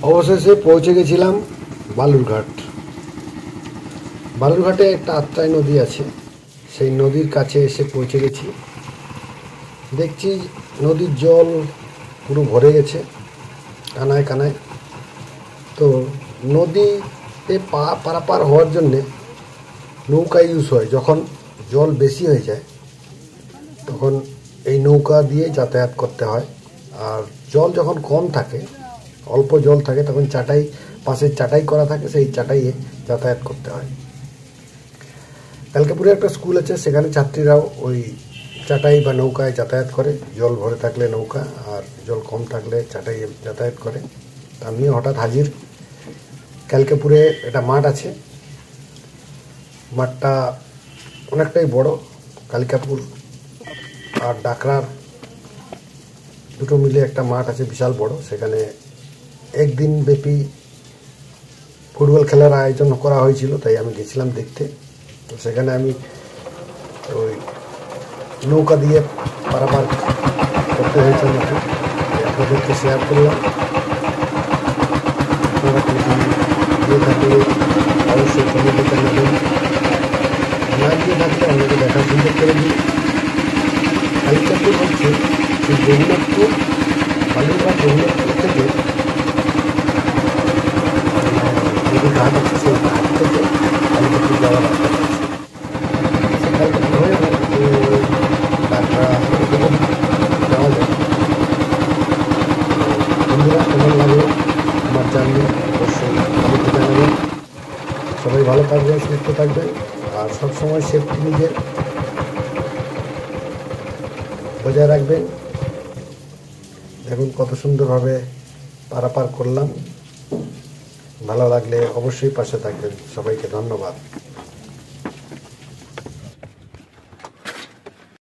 অবশেষে পৌঁছে গেছিলাম বালুরঘাট। বালুরঘাটে একটা আত্রাই নদী আছে, সেই নদীর কাছে এসে পৌঁছে গেছি। দেখছি নদীর জল পুরো ভরে গেছে কানায় কানায়। তো নদীতে পারাপার হওয়ার জন্যে নৌকা ইউজ হয়। যখন জল বেশি হয়ে যায় তখন এই নৌকা দিয়ে যাতায়াত করতে হয়। আর জল যখন কম থাকে, অল্প জল থাকে, তখন চাটাই, পাশে চাটাই করা থাকে, সেই চাটাইয়ে যাতায়াত করতে হয়। কালকেপুরে একটা স্কুল আছে, সেখানে ছাত্রীরাও ওই চাটাই বা নৌকায় যাতায়াত করে। জল ভরে থাকলে নৌকা, আর জল কম থাকলে চাটাই যাতায়াত করে। আমিও হঠাৎ হাজির। কালকেপুরে একটা মাঠ আছে, মাঠটা অনেকটাই বড়। কালিকাপুর আর ডাকরার দুটো মিলে একটা মাঠ আছে, বিশাল বড়। সেখানে একদিন ব্যাপী ফুটবল খেলার আয়োজন করা হয়েছিল, তাই আমি গেছিলাম দেখতে। তো সেখানে আমি ওই নৌকা দিয়ে পারাপার করতে হয়েছে আমাকে, আপনাদেরকে শেয়ার করলাম। আপনারা গিয়ে থাকলে অবশ্যই কমেন্টে জানাবেন, না গিয়ে থাকলে আমাকে দেখার সুযোগ করে দিন। কালিকাপুর হচ্ছে সেই রঘুনাথপুর, বালুরঘাট রঘুনাথপুর থেকে যদি ঘাট আছে, সেই ঘাট থেকে কালিকাপুর যাওয়ার রাস্তা আছে। সেই কালিকাপুর হয়ে ডাকরা যাওয়া যায়। বন্ধুরা, কেমন লাগলো আমার জার্নি অবশ্যই আমাকে জানাবেন। সবাই ভালো থাকবেন, সুস্থ থাকবেন, আর সবসময় সেফটি নিজের বজায় রাখবেন। দেখুন কত সুন্দরভাবে পারাপার করলাম। ভালো লাগলে অবশ্যই পাশে থাকবেন। সবাইকে ধন্যবাদ।